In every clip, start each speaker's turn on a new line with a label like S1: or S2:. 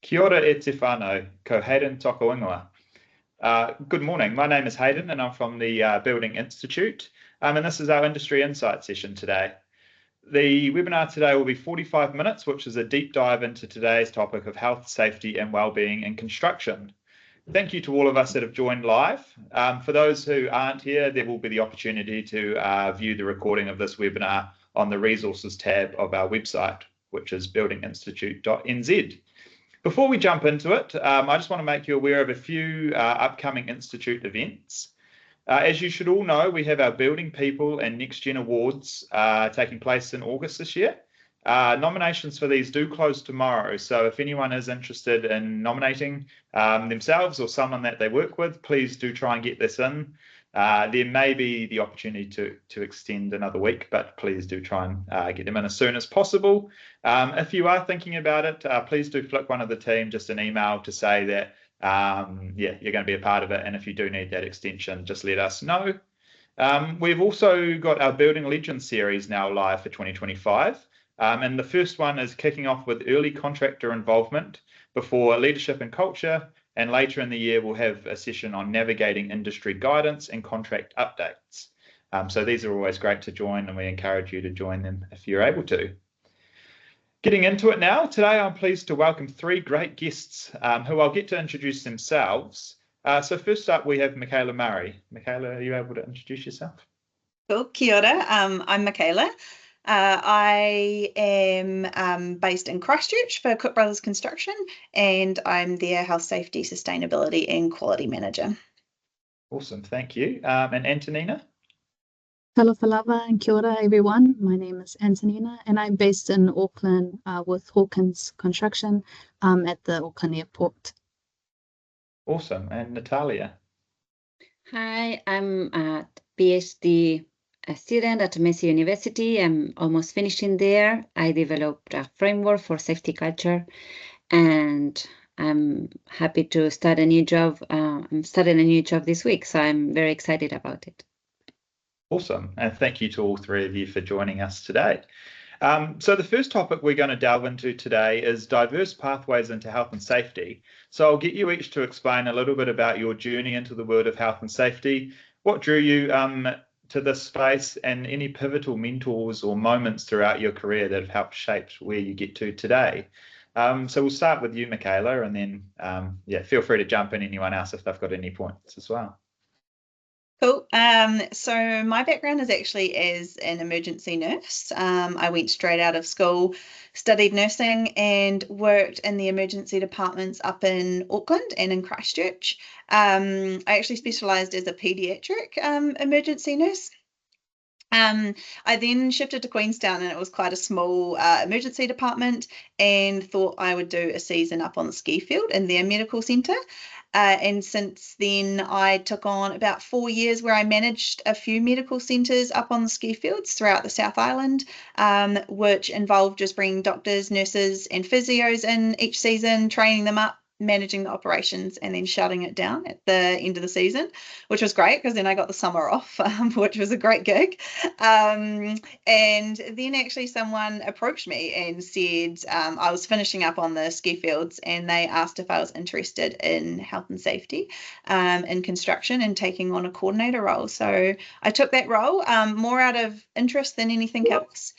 S1: Kia ora e te whānau, ko Hayden toko ingoa. Good morning, my name is Hayden and I'm from the Building Institute, and this is our Industry Insight session today. The webinar today will be 45 minutes, which is a deep dive into today's topic of health, safety and wellbeing in construction. Thank you to all of us that have joined live. For those who aren't here, there will be the opportunity to view the recording of this webinar on the resources tab of our website, which is buildinginstitute.nz. Before we jump into it, I just want to make you aware of a few upcoming Institute events. As you should all know, we have our Building People and Next Gen Awards taking place in August this year. Nominations for these do close tomorrow, so if anyone is interested in nominating themselves or someone that they work with, please do try and get this in. There may be the opportunity to extend another week, but please do try and get them in as soon as possible. If you are thinking about it, please do flick one of the team just an email to say that you're going to be a part of it, and if you do need that extension, just let us know. We've also got our Building Legends series now live for 2025, and the first one is kicking off with early contractor involvement before leadership and culture. And later in the year, we'll have a session on navigating industry guidance and contract updates. So these are always great to join, and we encourage you to join them if you're able to. Getting into it now, today I'm pleased to welcome three great guests who I'll get to introduce themselves. So first up, we have Michaela Murray. Michaela, are you able to introduce yourself?
S2: Cool. Kia ora. I'm Michaela. I am based in Christchurch for Cook Brothers Construction, and I'm their Health, Safety, Sustainability and Quality Manager.
S1: Awesome, thank you. And Anntonina?
S3: Hello, Falava, and kia ora, everyone. My name is Anntonina, and I'm based in Auckland with Hawkins Construction at the Auckland Airport.
S1: Awesome. And Natalia?
S4: Hi, I'm a PhD student at Massey University. I'm almost finishing there. I developed a framework for safety culture, and I'm happy to start a new job. I'm starting a new job this week, so I'm very excited about it.
S1: Awesome, and thank you to all three of you for joining us today. So the first topic we're going to delve into today is diverse pathways into health and safety. So I'll get you each to explain a little bit about your journey into the world of health and safety, what drew you to this space, and any pivotal mentors or moments throughout your career that have helped shape where you get to today. So we'll start with you, Michaela, and then feel free to jump in, anyone else, if they've got any points as well.
S2: Cool. So my background is actually as an emergency nurse. I went straight out of school, studied nursing and worked in the emergency departments up in Auckland and in Christchurch. I actually specialised as a paediatric emergency nurse. I then shifted to Queenstown, and it was quite a small emergency department, and thought I would do a season up on the ski field in their medical centre. And since then, I took on about 4 years where I managed a few medical centres up on the ski fields throughout the South Island, which involved just bringing doctors, nurses and physios in each season, training them up, managing the operations, and then shutting it down at the end of the season, which was great because then I got the summer off, which was a great gig. And then actually someone approached me and said I was finishing up on the ski fields, and they asked if I was interested in health and safety in construction and taking on a coordinator role. So I took that role more out of interest than anything else.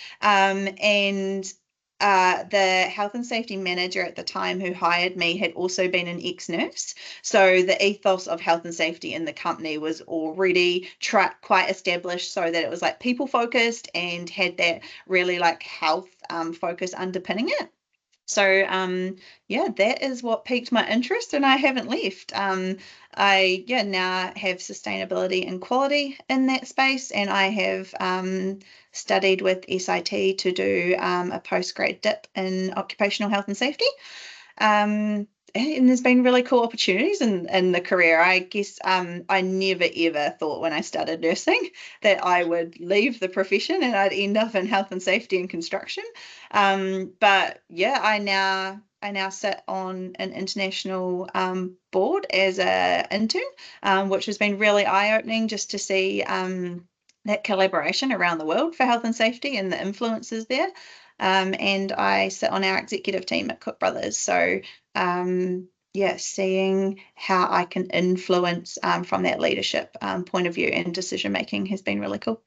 S2: The health and safety manager at the time who hired me had also been an ex-nurse. So the ethos of health and safety in the company was already quite established, so that it was like people focused and had that really like health focus underpinning it. So that is what piqued my interest, and I haven't left. I now have sustainability and quality in that space, and I have studied with SIT to do a postgrad dip in occupational health and safety. And there's been really cool opportunities in the career. I guess I never ever thought when I started nursing that I would leave the profession and I'd end up in health and safety and construction. But yeah, I now sit on an international board as an intern, which has been really eye-opening just to see that collaboration around the world for health and safety and the influences there. And I sit on our executive team at Cook Brothers. So seeing how I can influence from that leadership point of view and decision making has been really cool.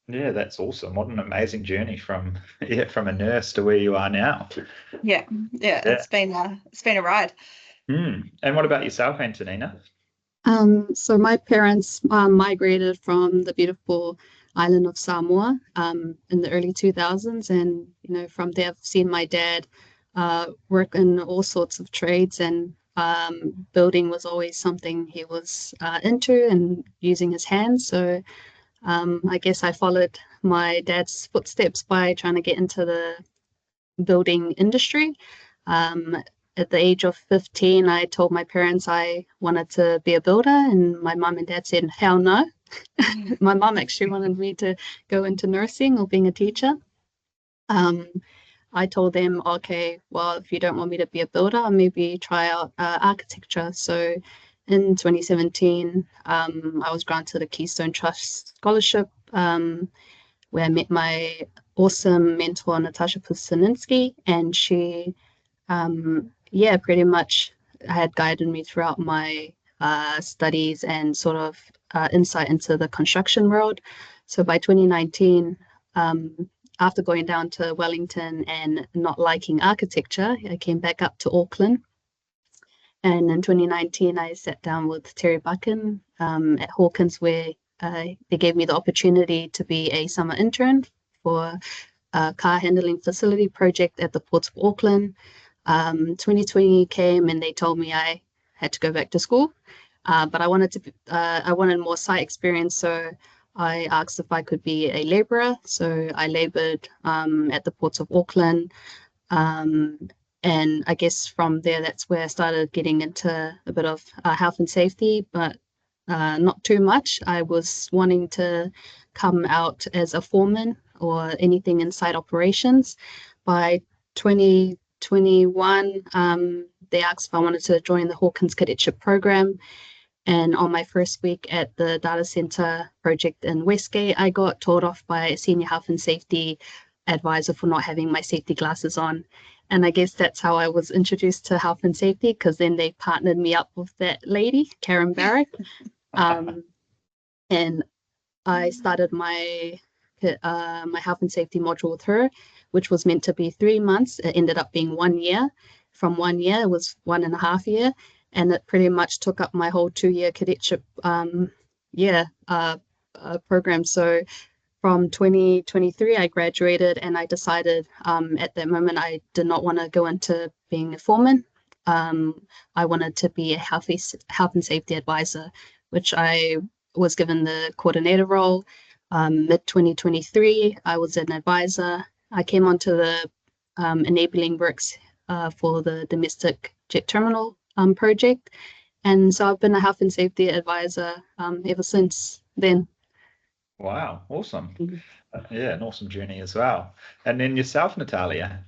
S1: Yeah, that's awesome. What an amazing journey from a nurse to where you are now.
S2: Yeah. It's been a ride.
S1: And what about yourself, Anntonina?
S3: So my parents migrated from the beautiful island of Samoa in the early 2000s, and from there I've seen my dad work in all sorts of trades, and building was always something he was into and using his hands. So I guess I followed my dad's footsteps by trying to get into the building industry. At the age of 15, I told my parents I wanted to be a builder, and my mum and dad said, hell no. My mum actually wanted me to go into nursing or being a teacher. I told them, okay, well, if you don't want me to be a builder, I'll maybe try out architecture. So in 2017, I was granted a Keystone Trust scholarship, where I met my awesome mentor, Natasha Pusininski, and she pretty much had guided me throughout my studies and sort of insight into the construction world. So by 2019, after going down to Wellington and not liking architecture, I came back up to Auckland. And in 2019, I sat down with Terry Buchan at Hawkins, where they gave me the opportunity to be a summer intern for a car handling facility project at the Port of Auckland. 2020 came and they told me I had to go back to school, but I wanted more site experience, so I asked if I could be a labourer. So I laboured at the Port of Auckland, and I guess from there that's where I started getting into a bit of health and safety, but not too much. I was wanting to come out as a foreman or anything in site operations. By 2021, they asked if I wanted to join the Hawkins cadetship program. And on my first week at the data center project in Westgate, I got told off by a senior health and safety advisor for not having my safety glasses on. And I guess that's how I was introduced to health and safety, because then they partnered me up with that lady, Karen Barrick. And I started my health and safety module with her, which was meant to be 3 months. It ended up being 1 year. From 1 year, it was 1.5 years. And it pretty much took up my whole 2-year cadetship program. So from 2023, I graduated, and I decided at that moment I did not want to go into being a foreman. I wanted to be a health and safety advisor, which I was given the coordinator role. Mid-2023, I was an advisor. I came onto the enabling works for the domestic jet terminal project. And so I've been a health and safety advisor ever since then.
S1: Wow, awesome. Yeah, an awesome journey as well. And then yourself, Natalia?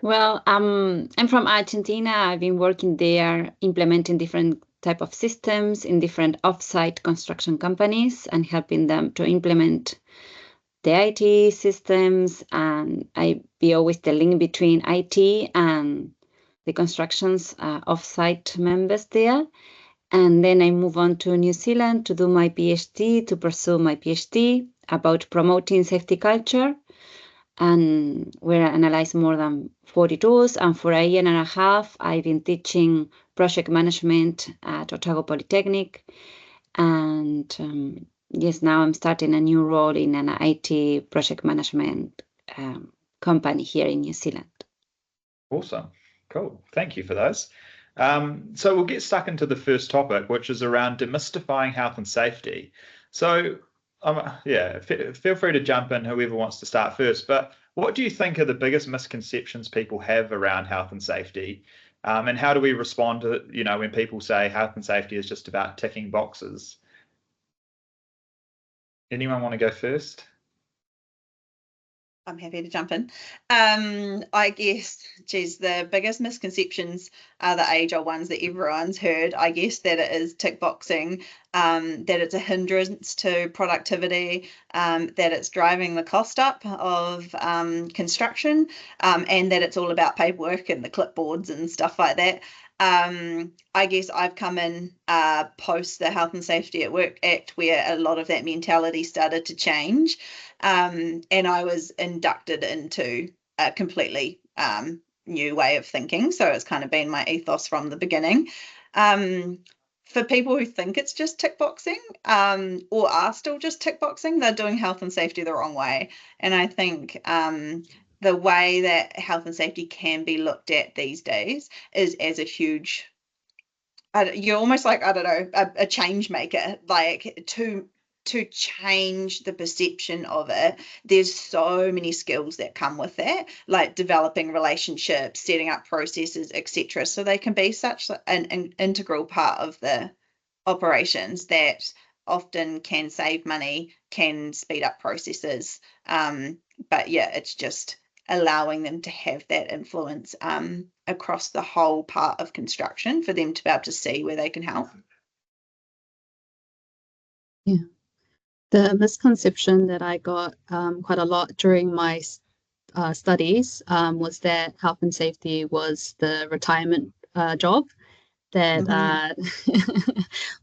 S4: Well, I'm from Argentina. I've been working there, implementing different type of systems in different off-site construction companies and helping them to implement the IT systems. And I be always the link between IT and the construction's off-site members there. And then I move on to New Zealand to do my PhD, to pursue my PhD about promoting safety culture, and where I analyze more than 40 tools. And for 1.5 years, I've been teaching project management at Otago Polytechnic. And yes, now I'm starting a new role in an IT project management company here in New Zealand.
S1: Awesome. Cool. Thank you for those. So we'll get stuck into the first topic, which is around demystifying health and safety. So feel free to jump in, whoever wants to start first. But what do you think are the biggest misconceptions people have around health and safety? And how do we respond to, when people say health and safety is just about ticking boxes? Anyone want to go first?
S2: I'm happy to jump in. I guess, geez, the biggest misconceptions are the age-old ones that everyone's heard. I guess that it is tick boxing, that it's a hindrance to productivity, that it's driving the cost up of construction, and that it's all about paperwork and the clipboards and stuff like that. I guess I've come in post the Health and Safety at Work Act, where a lot of that mentality started to change. And I was inducted into a completely new way of thinking. So it's kind of been my ethos from the beginning. For people who think it's just tick boxing, or are still just tick boxing, they're doing health and safety the wrong way. And I think the way that health and safety can be looked at these days is as a huge, you're almost like, I don't know, a change maker, like to change the perception of it. There's so many skills that come with that, like developing relationships, setting up processes, etc. So they can be such an integral part of the operations that often can save money, can speed up processes. But yeah, it's just allowing them to have that influence across the whole part of construction for them to be able to see where they can help.
S3: Yeah. The misconception that I got quite a lot during my studies was that health and safety was the retirement job, that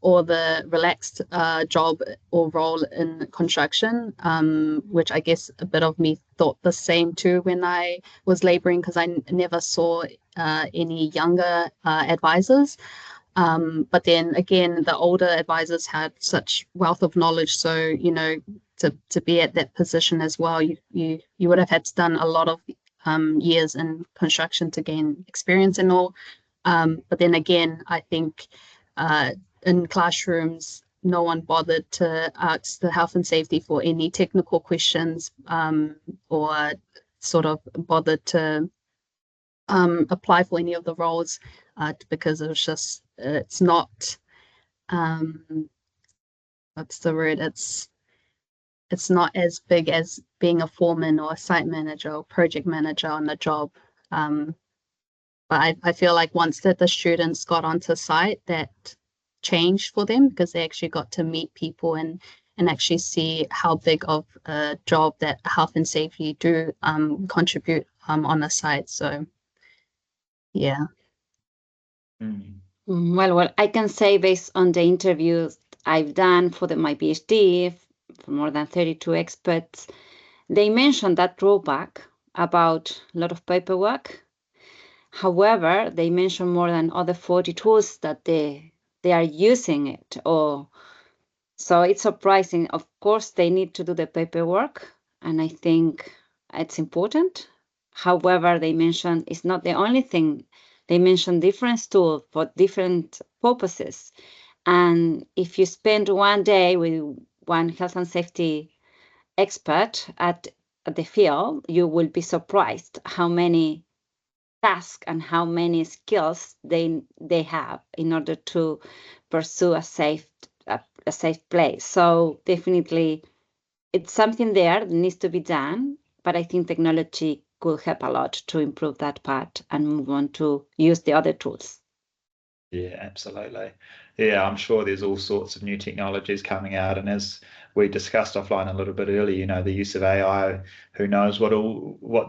S3: or the relaxed job or role in construction, which I guess a bit of me thought the same too when I was labouring, because I never saw any younger advisors. But then again, the older advisors had such wealth of knowledge. So, you know, to be at that position as well, you would have had to done a lot of years in construction to gain experience and all. But then again, I think in classrooms, no one bothered to ask the health and safety for any technical questions, or sort of bothered to apply for any of the roles, because it was just, it's not, what's the word? It's not as big as being a foreman or a site manager or project manager on the job. But I feel like once that the students got onto site, that changed for them, because they actually got to meet people and actually see how big of a job that health and safety do contribute on the site. So yeah.
S4: Well, I can say based on the interviews I've done for my PhD, for more than 32 experts, they mentioned that drawback about a lot of paperwork. However, they mention more than other 40 tools that they are using it. So it's surprising. Of course, they need to do the paperwork, and I think it's important. However, they mention it's not the only thing. They mention different tools for different purposes. And if you spend one day with one health and safety expert at the field, you will be surprised how many tasks and how many skills they have in order to pursue a safe place. So definitely it's something there that needs to be done, but I think technology could help a lot to improve that part and move on to use the other tools.
S1: Yeah, absolutely. Yeah, I'm sure there's all sorts of new technologies coming out, and as we discussed offline a little bit earlier, you know, the use of AI, who knows what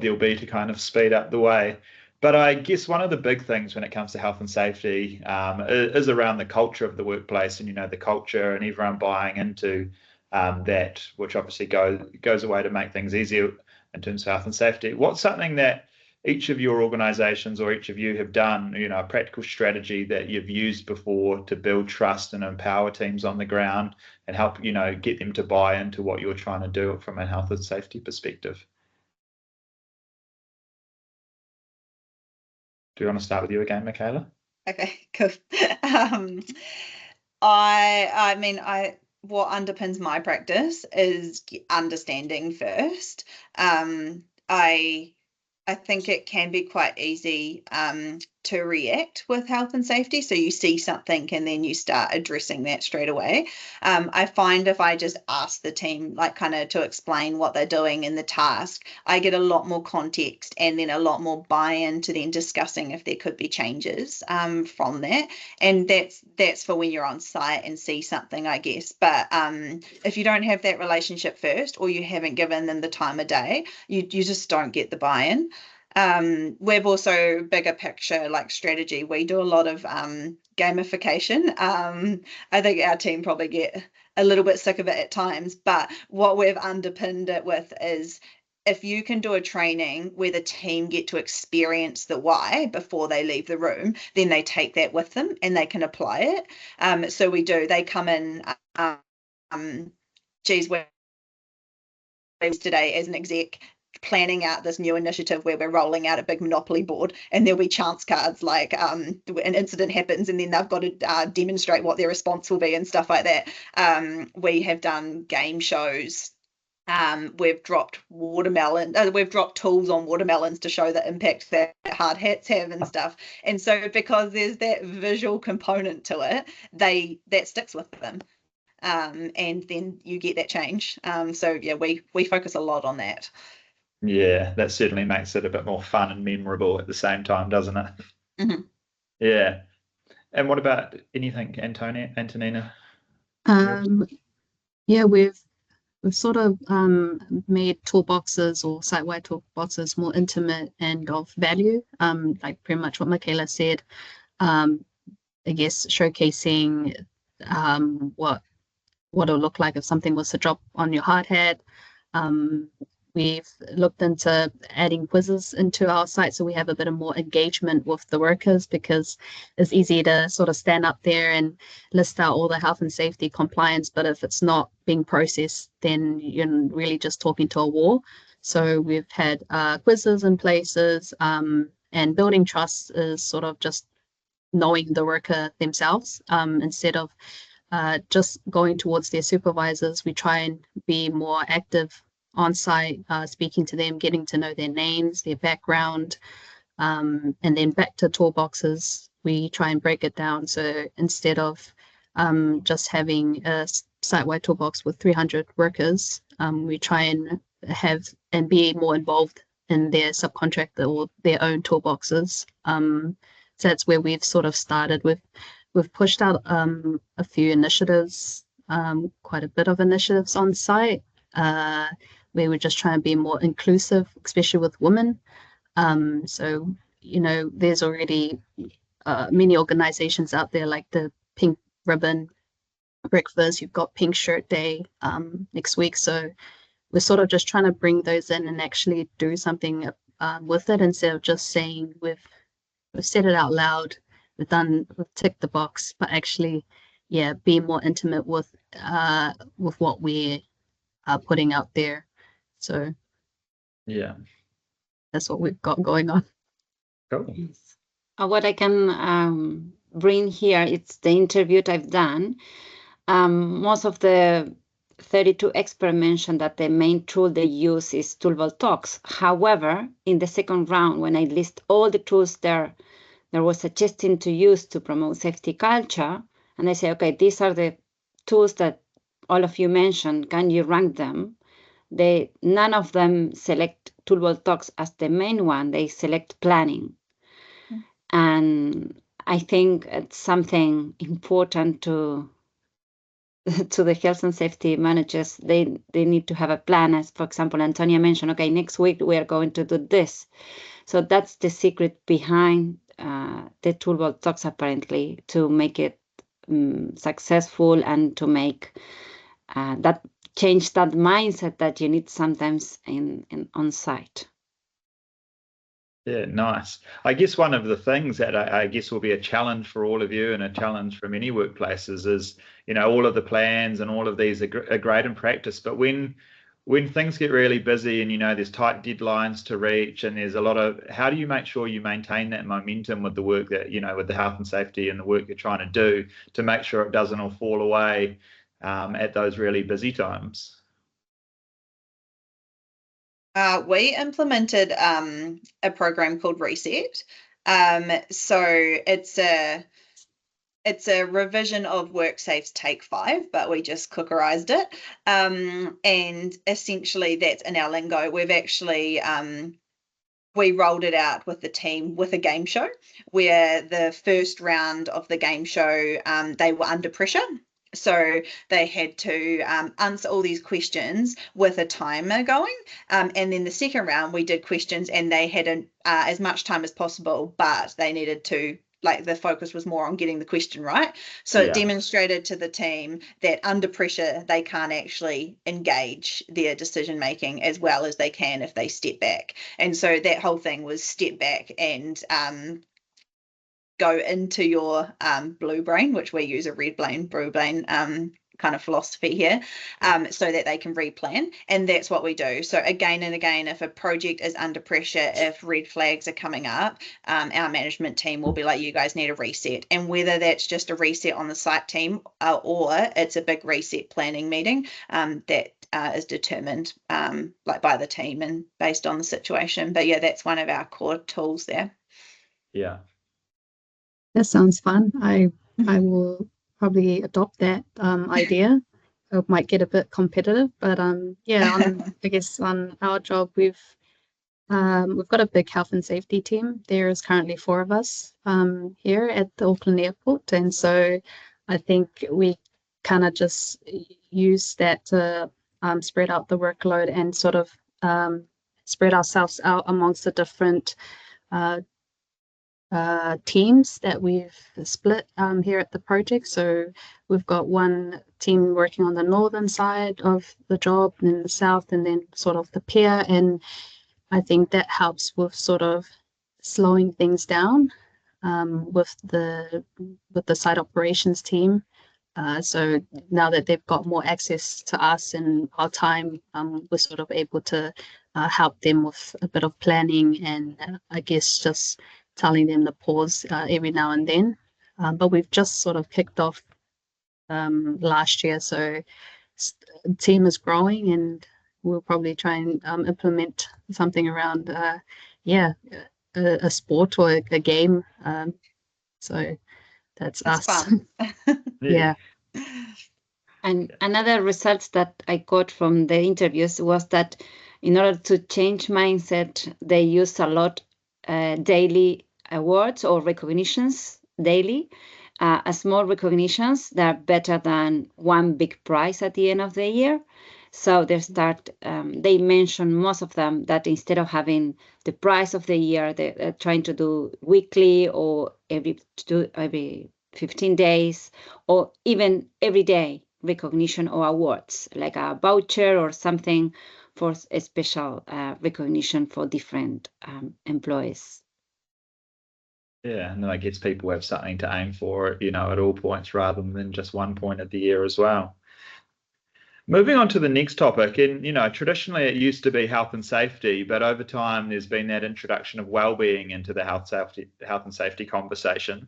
S1: there'll be to kind of speed up the way. But I guess one of the big things when it comes to health and safety is around the culture of the workplace, and, you know, the culture and everyone buying into that, which obviously goes away to make things easier in terms of health and safety. What's something that each of your organizations or each of you have done, you know, a practical strategy that you've used before to build trust and empower teams on the ground and help, you know, get them to buy into what you're trying to do from a health and safety perspective? Do you want to start with you again, Michaela?
S2: Okay, cool. I mean, what underpins my practice is understanding first. I think it can be quite easy to react with health and safety. So you see something and then you start addressing that straight away. I find if I just ask the team, like kind of to explain what they're doing in the task, I get a lot more context and then a lot more buy-in to then discussing if there could be changes from that. And that's for when you're on site and see something, I guess. But if you don't have that relationship first, or you haven't given them the time of day, you just don't get the buy-in. We've also bigger picture, like strategy. We do a lot of gamification. I think our team probably get a little bit sick of it at times, but what we've underpinned it with is if you can do a training where the team get to experience the why before they leave the room, then they take that with them and they can apply it. So we do. They come in. Geez, today as an exec planning out this new initiative where we're rolling out a big Monopoly board, and there'll be chance cards, like an incident happens and then they've got to demonstrate what their response will be and stuff like that. We have done game shows. We've dropped we've dropped tools on watermelons to show the impact that hard hats have and stuff. And so because there's that visual component to it, that sticks with them. And then you get that change. So yeah, we focus a lot on that.
S1: Yeah, that certainly makes it a bit more fun and memorable at the same time, doesn't it?
S2: Mm-hmm.
S1: Yeah. And what about anything, Anntonina?
S3: Yeah, we've sort of made toolboxes or site-wide toolboxes more intimate and of value. Like pretty much what Michaela said. I guess showcasing what it'll look like if something was to drop on your hard hat. We've looked into adding quizzes into our site so we have a bit of more engagement with the workers, because it's easy to sort of stand up there and list out all the health and safety compliance, but if it's not being processed, then you're really just talking to a wall. So we've had quizzes in places, and building trust is sort of just knowing the worker themselves, instead of just going towards their supervisors. We try and be more active on site, speaking to them, getting to know their names, their background, and then back to toolboxes. We try and break it down. So instead of just having a site-wide toolbox with 300 workers, we try and have and be more involved in their subcontractor or their own toolboxes. So that's where we've sort of started with. We've pushed out a few initiatives, quite a bit of initiatives on site, where we're just trying to be more inclusive, especially with women. So, there's already many organizations out there like the Pink Ribbon Breakfast. You've got Pink Shirt Day next week. So we're sort of just trying to bring those in and actually do something with it, instead of just saying we've said it out loud. We've ticked the box, but actually, yeah, be more intimate with what we are putting out there. So,
S1: yeah,
S3: that's what we've got going on.
S1: Cool.
S4: What I can bring here, it's the interview I've done. Most of the 32 experts mentioned that the main tool they use is Toolbox Talks. However, in the second round, when I list all the tools there was suggesting to use to promote safety culture, and I say, okay, these are the tools that all of you mentioned. Can you rank them? None of them select Toolbox Talks as the main one. They select planning. Mm-hmm. And I think it's something important to the health and safety managers. They need to have a plan. As, for example, Antonia mentioned, okay, next week we are going to do this. So that's the secret behind the Toolbox Talks, apparently, to make it successful and to make that change that mindset that you need sometimes in on site.
S1: Yeah, nice. I guess one of the things that I guess will be a challenge for all of you and a challenge for many workplaces is, all of the plans and all of these are great in practice, but when things get really busy and there's tight deadlines to reach and there's a lot of, how do you make sure you maintain that momentum with the work that with the health and safety and the work you're trying to do, to make sure it doesn't all fall away at those really busy times?
S2: We implemented a program called Reset. So it's a revision of WorkSafe's Take 5, but we just cookerized it. And essentially that's in our lingo. We've actually we rolled it out with the team with a game show, where the first round of the game show, they were under pressure. So they had to answer all these questions with a timer going. And then the second round, we did questions and they had as much time as possible, but they needed to, like, the focus was more on getting the question right. So it demonstrated to the team that under pressure, they can't actually engage their decision making as well as they can if they step back. And so that whole thing was step back and go into your blue brain, which we use a red brain, blue brain kind of philosophy here, so that they can replan. And that's what we do. So again and again, if a project is under pressure, if red flags are coming up, our management team will be like, you guys need a reset. And whether that's just a reset on the site team or it's a big reset planning meeting, that is determined like by the team and based on the situation. But yeah, that's one of our core tools there.
S1: Yeah.
S3: That sounds fun. I will probably adopt that idea. It might get a bit competitive, but I guess on our job we've got a big health and safety team. There is currently 4 of us here at the Auckland Airport, and so I think we kind of just use that to spread out the workload and sort of spread ourselves out amongst the different teams that we've split here at the project. So we've got one team working on the northern side of the job, and then the south, and then sort of the pier. And I think that helps with sort of slowing things down with the site operations team. So now that they've got more access to us and our time, we're sort of able to help them with a bit of planning and I guess just telling them to pause every now and then. But we've just sort of kicked off last year, so the team is growing, and we'll probably try and implement something around a sport or a game. So that's us.
S2: Fun.
S3: Yeah.
S4: And another results that I got from the interviews was that in order to change mindset, they use a lot daily awards or recognitions daily, small recognitions that are better than one big prize at the end of the year. So they mention most of them that instead of having the prize of the year, they're trying to do weekly or every 15 days or even every day recognition or awards, like a voucher or something for a special recognition for different employees.
S1: Yeah, and then it gets people have something to aim for, at all points rather than just one point of the year as well. Moving on to the next topic, and traditionally it used to be health and safety, but over time there's been that introduction of wellbeing into the health and safety conversation.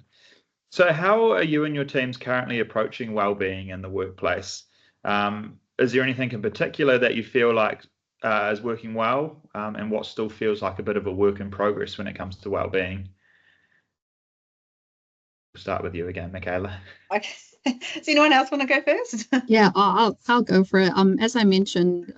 S1: So how are you and your teams currently approaching wellbeing in the workplace? Is there anything in particular that you feel like is working well, and what still feels like a bit of a work in progress when it comes to wellbeing? We'll start with you again, Michaela.
S2: Okay. Does anyone else want to go first?
S3: Yeah, I'll go for it. As I mentioned,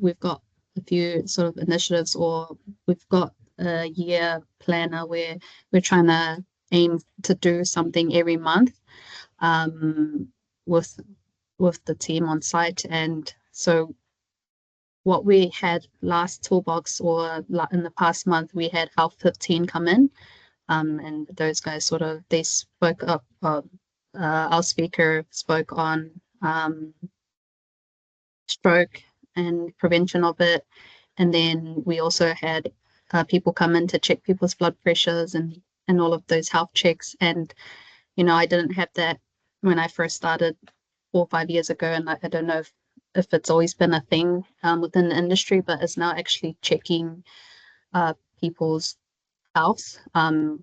S3: we've got a few sort of initiatives, or we've got a year planner where we're trying to aim to do something every month with the team on site. And so what we had last toolbox, or in the past month, we had Health 15 come in, and those guys they spoke up. Our speaker spoke on stroke and prevention of it, and then we also had people come in to check people's blood pressures and all of those health checks. And I didn't have that when I first started 4 or 5 years ago, and I don't know if it's always been a thing within the industry, but it's now actually checking people's health, and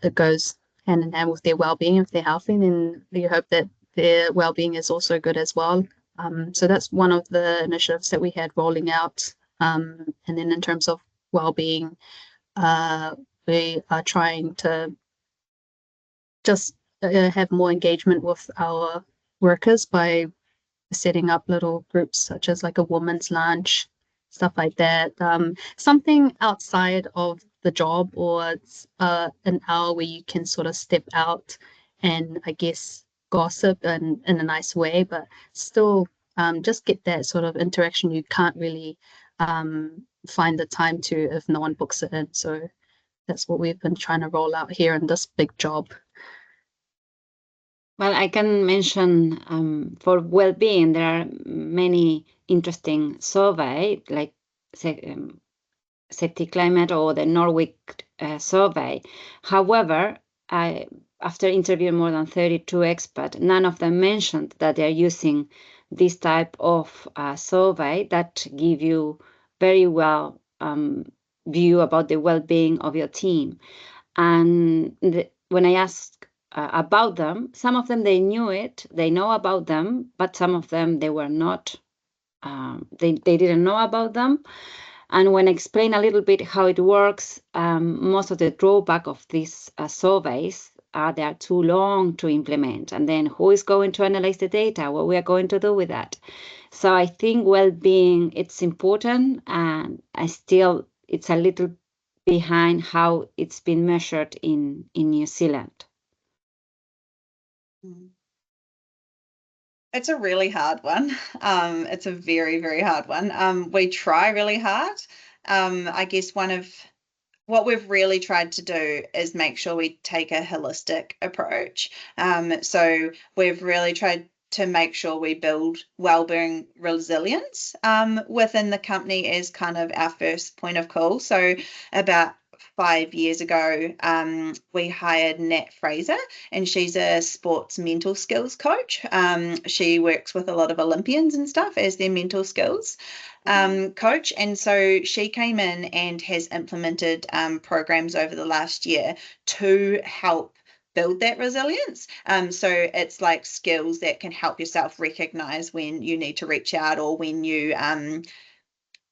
S3: it goes hand in hand with their well-being. If they're healthy, then you hope that their well-being is also good as well. So that's one of the initiatives that we had rolling out. And then in terms of well-being, we are trying to just have more engagement with our workers by setting up little groups such as like a women's lunch, stuff like that. Something outside of the job, or an hour where you can sort of step out and I guess gossip in a nice way, but still just get that sort of interaction you can't really find the time to if no one books it in. So that's what we've been trying to roll out here in this big job.
S4: Well, I can mention for well-being, there are many interesting surveys, like Safety Climate or the Norwich survey. However, after interviewing more than 32 experts, none of them mentioned that they're using this type of survey that give you very well view about the well-being of your team. And when I asked about them, some of them, they knew it, they know about them, but some of them, they were not, they didn't know about them. And when I explain a little bit how it works, most of the drawback of these surveys are they are too long to implement. And then who is going to analyze the data? What we are going to do with that? So I think well-being, it's important, and it's a little behind how it's been measured in New Zealand.
S2: It's a really hard one. It's a very, very hard one. We try really hard. I guess one of what we've really tried to do is make sure we take a holistic approach. So we've really tried to make sure we build wellbeing resilience within the company as kind of our first point of call. So about 5 years ago, we hired Nat Fraser, and she's a sports mental skills coach. She works with a lot of Olympians and stuff as their mental skills coach. And so she came in and has implemented programs over the last year to help build that resilience. So it's like skills that can help yourself recognize when you need to reach out, or when you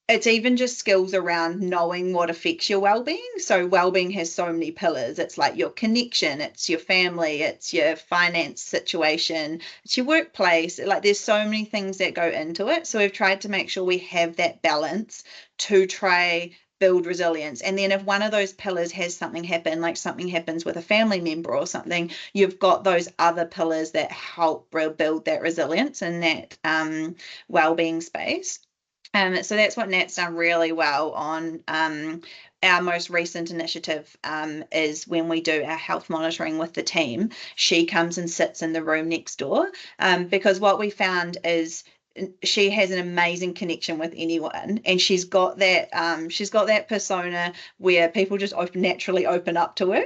S2: it's even just skills around knowing what affects your well-being. So well-being has so many pillars. It's like your connection, it's your family, it's your finance situation, it's your workplace. Like there's so many things that go into it. So we've tried to make sure we have that balance to try build resilience. And then if one of those pillars has something happen, like something happens with a family member or something, you've got those other pillars that help build that resilience in that well-being space. So that's what Nat's done really well on. Our most recent initiative is when we do our health monitoring with the team. She comes and sits in the room next door, because what we found is she has an amazing connection with anyone, and she's got that persona where people just naturally open up to her.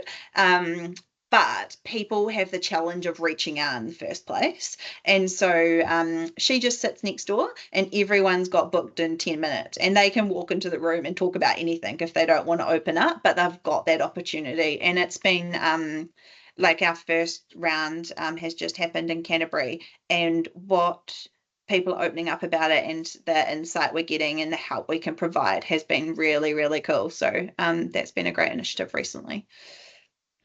S2: But people have the challenge of reaching out in the first place. And so she just sits next door, and everyone's got booked in 10 minutes, and they can walk into the room and talk about anything if they don't want to open up, but they've got that opportunity. And it's been like our first round has just happened in Canterbury, and what people are opening up about it and the insight we're getting and the help we can provide has been really, really cool. So that's been a great initiative recently.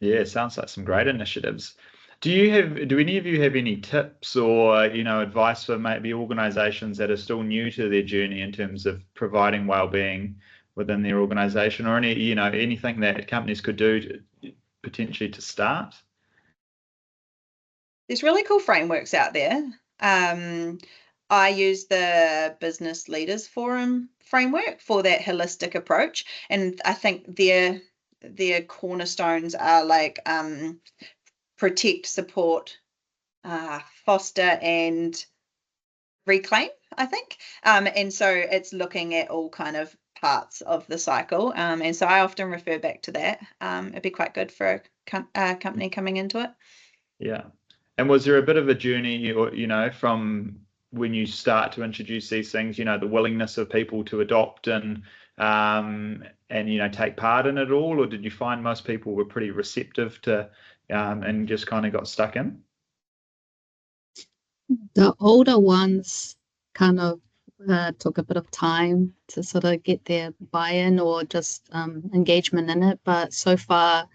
S1: Yeah, it sounds like some great initiatives. Do any of you have any tips or, advice for maybe organizations that are still new to their journey in terms of providing well-being within their organization, or anything that companies could do potentially to start?
S2: There's really cool frameworks out there. I use the Business Leaders Forum framework for that holistic approach, and I think their cornerstones are like protect, support, foster, and reclaim, I think. And so it's looking at all kind of parts of the cycle. And so I often refer back to that. It'd be quite good for a company coming into it.
S1: Yeah. And was there a bit of a journey, or, from when you start to introduce these things, the willingness of people to adopt and take part in it all, or did you find most people were pretty receptive to and just kind of got stuck in?
S3: The older ones kind of took a bit of time to sort of get their buy-in or just engagement in it. But so far,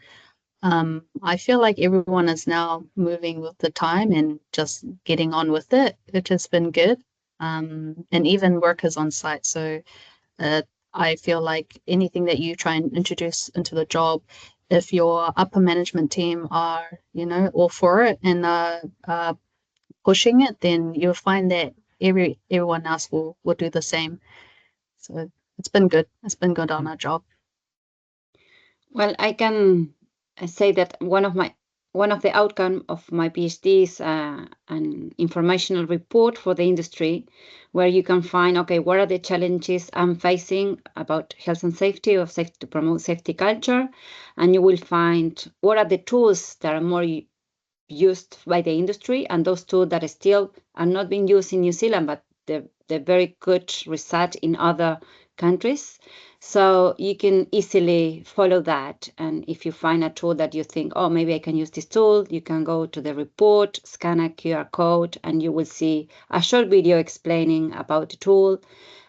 S3: I feel like everyone is now moving with the time and just getting on with it, which has been good. And even workers on site. So I feel like anything that you try and introduce into the job, if your upper management team are, all for it and pushing it, then you'll find that everyone else will do the same. So it's been good. It's been good on our job.
S4: Well, I can say that one of the outcome of my PhD is an informational report for the industry, where you can find, okay, what are the challenges I'm facing about health and safety, or safety to promote safety culture, and you will find what are the tools that are more used by the industry, and those tools that still are not being used in New Zealand, but they're very good research in other countries. So you can easily follow that. And if you find a tool that you think, oh, maybe I can use this tool, you can go to the report, scan a QR code, and you will see a short video explaining about the tool.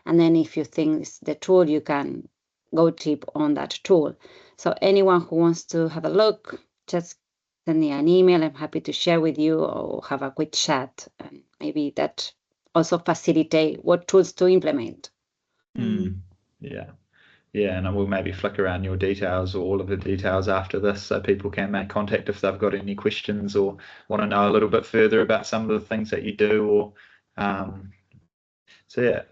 S4: And then if you think it's the tool, you can go deep on that tool. So anyone who wants to have a look, just send me an email. I'm happy to share with you or have a quick chat. And maybe that also facilitate what tools to implement.
S1: Yeah, and I will maybe flick around your details or all of the details after this, so people can make contact if they've got any questions or want to know a little bit further about some of the things that you do. Or so yeah,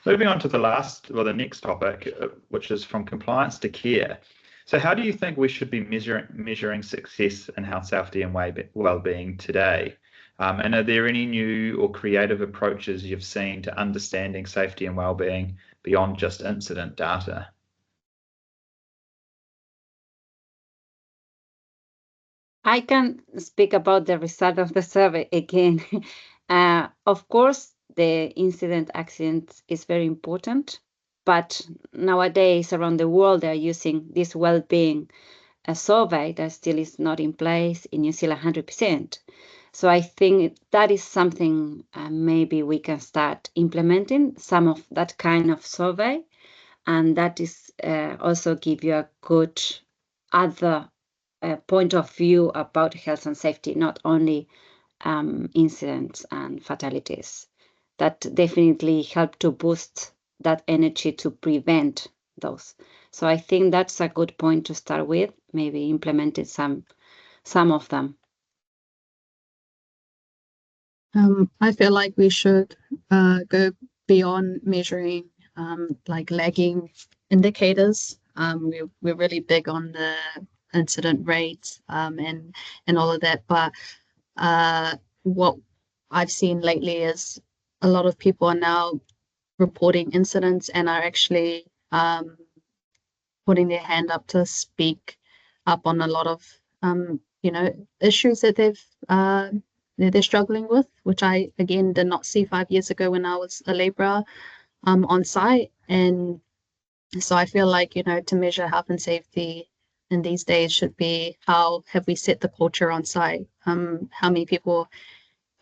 S1: moving on to the next topic, which is from compliance to care. So how do you think we should be measuring success in health, safety and well-being today? And are there any new or creative approaches you've seen to understanding safety and well-being beyond just incident data?
S4: I can speak about the result of the survey again. Of course, the incident accident is very important, but nowadays around the world they are using this well-being survey that still is not in place in New Zealand 100%. So I think that is something maybe we can start implementing some of that kind of survey, and that is also give you a good other point of view about health and safety, not only incidents and fatalities. That definitely help to boost that energy to prevent those. So I think that's a good point to start with, maybe implementing some of them.
S3: I feel like we should go beyond measuring like lagging indicators. We're really big on the incident rates and all of that, but what I've seen lately is a lot of people are now reporting incidents and are actually putting their hand up to speak up on a lot of issues that they're struggling with, which I again did not see 5 years ago when I was a labourer on site. And so I feel like, to measure health and safety in these days should be how have we set the culture on site? How many people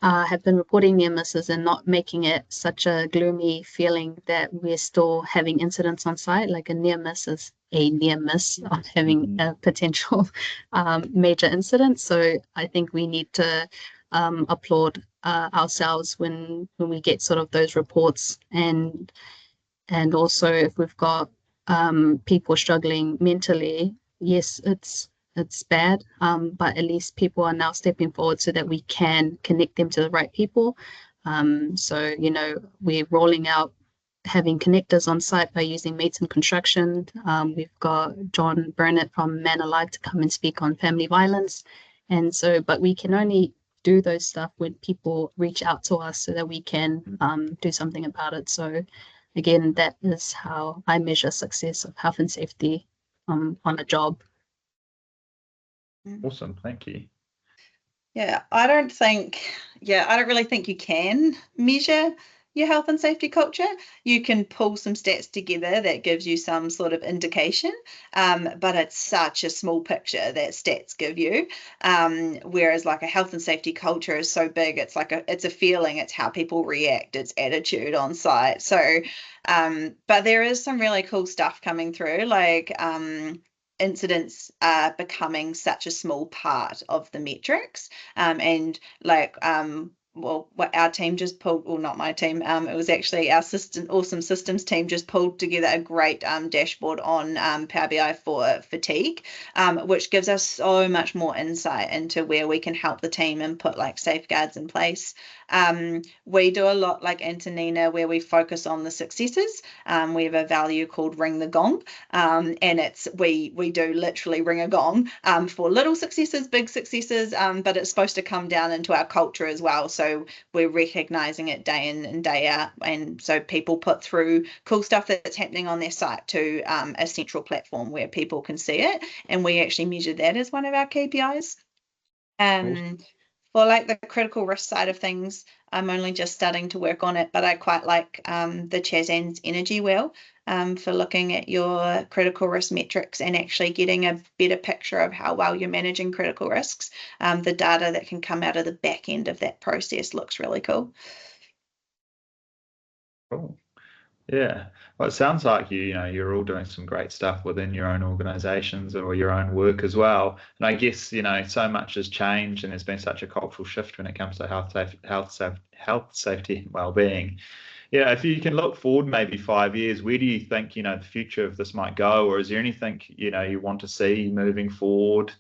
S3: have been reporting near misses and not making it such a gloomy feeling that we're still having incidents on site. Like a near miss is a near miss of having a potential major incident. So I think we need to applaud ourselves when we get sort of those reports, and also if we've got people struggling mentally, yes, it's bad, but at least people are now stepping forward so that we can connect them to the right people. So, we're rolling out having connectors on site by using mates in construction. We've got John Burnett from Man Alive to come and speak on family violence. And so, but we can only do those stuff when people reach out to us so that we can do something about it. So again, that is how I measure success of health and safety on a job.
S1: Awesome, thank you.
S2: Yeah, I don't really think you can measure your health and safety culture. You can pull some stats together that gives you some sort of indication, but it's such a small picture that stats give you. Whereas like a health and safety culture is so big, it's like it's a feeling, it's how people react, it's attitude on site. So, but there is some really cool stuff coming through, like incidents are becoming such a small part of the metrics, and like well, what our team just pulled, well, not my team, it was actually our awesome systems team just pulled together a great dashboard on Power BI for fatigue, which gives us so much more insight into where we can help the team and put like safeguards in place. We do a lot like Anntonina where we focus on the successes. We have a value called ring the gong, and it's we do literally ring a gong for little successes, big successes, but it's supposed to come down into our culture as well. So we're recognizing it day in and day out, and so people put through cool stuff that's happening on their site to a central platform where people can see it, and we actually measure that as one of our KPIs. For like the critical risk side of things, I'm only just starting to work on it, but I quite like the Chazan's energy wheel for looking at your critical risk metrics and actually getting a better picture of how well you're managing critical risks. The data that can come out of the back end of that process looks really cool.
S1: Cool. Yeah, well, it sounds like you're all doing some great stuff within your own organizations or your own work as well. And I guess so much has changed, and there's been such a cultural shift when it comes to health, safety, and well-being. If you can look forward maybe 5 years, where do you think the future of this might go, or is there anything you want to see moving forward,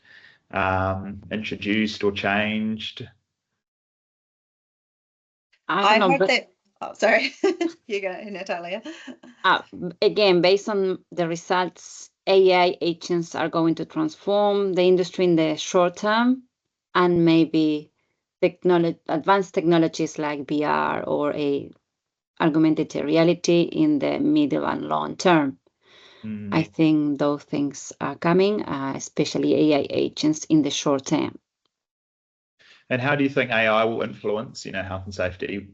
S1: introduced or changed?
S4: I don't know,
S2: hope that. Oh, sorry. You go, Natalia.
S4: Again, based on the results, AI agents are going to transform the industry in the short term, and maybe advanced technologies like VR or augmented reality in the middle and long term. I think those things are coming, especially AI agents in the short term.
S1: And how do you think AI will influence, health and safety?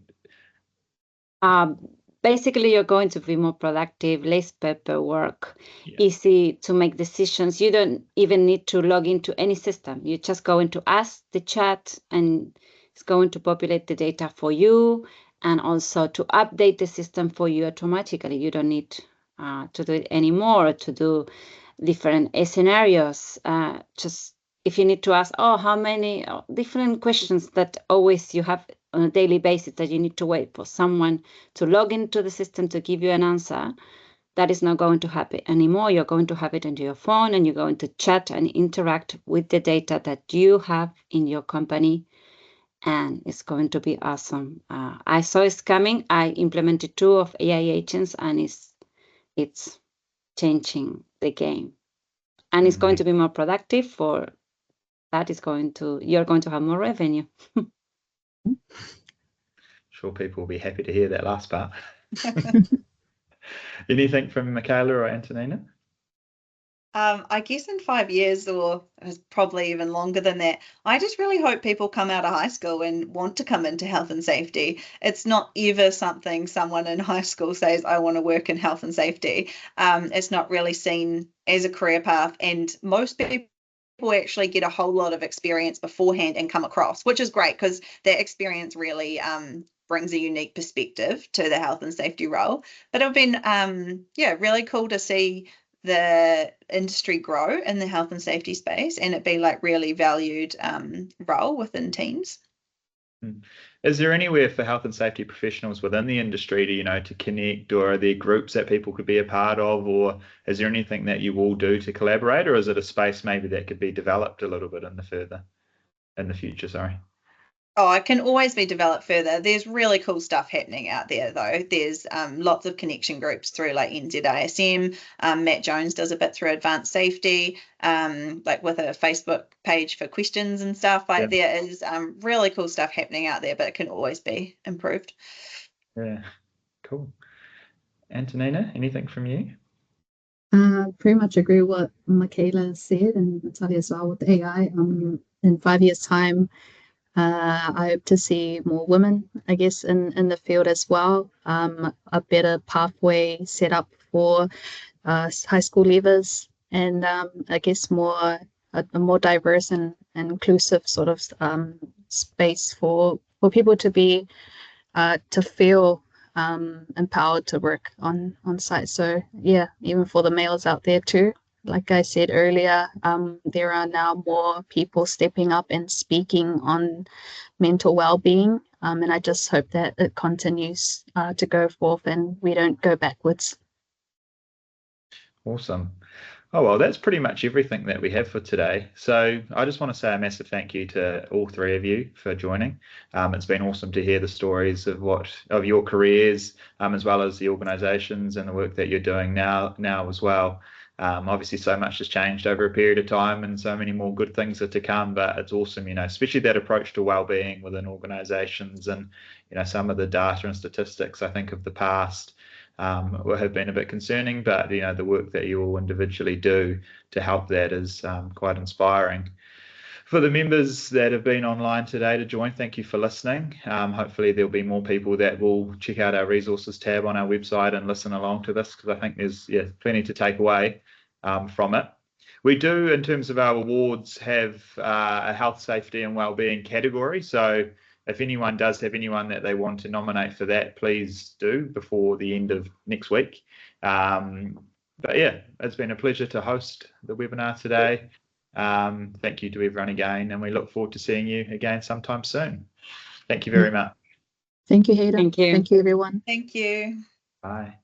S4: Basically, you're going to be more productive, less paperwork, easy to make decisions. You don't even need to log into any system. You're just going to ask the chat, and it's going to populate the data for you, and also to update the system for you automatically. You don't need to do it anymore, to do different scenarios. Just if you need to ask, how many different questions that always you have on a daily basis that you need to wait for someone to log into the system to give you an answer, that is not going to happen anymore. You're going to have it into your phone, and you're going to chat and interact with the data that you have in your company, and it's going to be awesome. I saw it's coming. I implemented 2 of AI agents, and it's changing the game, and it's going to be more productive. For that is you're going to have more revenue.
S1: Sure, people will be happy to hear that last part. Anything from Michaela or Anntonina?
S2: I guess in 5 years, or probably even longer than that, I just really hope people come out of high school and want to come into health and safety. It's not ever something someone in high school says, I want to work in health and safety. It's not really seen as a career path, and most people actually get a whole lot of experience beforehand and come across, which is great because that experience really brings a unique perspective to the health and safety role. But it's been really cool to see the industry grow in the health and safety space, and it be like really valued role within teams.
S1: Is there anywhere for health and safety professionals within the industry to connect, or are there groups that people could be a part of, or is there anything that you all do to collaborate, or is it a space maybe that could be developed a little bit in the future? Sorry.
S2: Oh, it can always be developed further. There's really cool stuff happening out there, though. There's lots of connection groups through like NZISM. Matt Jones does a bit through advanced safety, like with a Facebook page for questions and stuff. Like there is really cool stuff happening out there, but it can always be improved.
S1: Yeah, cool. Anntonina, anything from you?
S3: Pretty much agree with what Michaela said, and Natalia as well with AI. In 5 years' time, I hope to see more women, I guess, in the field as well. A better pathway set up for high school leavers, and I guess a more diverse and inclusive sort of space for people to be to feel empowered to work on site. So yeah, even for the males out there too, like I said earlier, there are now more people stepping up and speaking on mental well-being, and I just hope that it continues to go forth and we don't go backwards.
S1: Awesome. Oh, well, that's pretty much everything that we have for today. So I just want to say a massive thank you to all three of you for joining. It's been awesome to hear the stories of your careers, as well as the organisations and the work that you're doing now as well. Obviously, so much has changed over a period of time, and so many more good things are to come. But it's awesome, especially that approach to well-being within organisations, and some of the data and statistics I think of the past have been a bit concerning, but the work that you all individually do to help that is quite inspiring. For the members that have been online today to join, thank you for listening. Hopefully there'll be more people that will check out our resources tab on our website and listen along to this, because I think there's plenty to take away from it. We do, in terms of our awards, have a health, safety and wellbeing category. So if anyone does have anyone that they want to nominate for that, please do before the end of next week. But yeah, it's been a pleasure to host the webinar today. Thank you to everyone again, and we look forward to seeing you again sometime soon. Thank you very much.
S3: Thank you, Hayden.
S4: Thank you.
S3: Thank you, everyone.
S2: Thank you.
S1: Bye.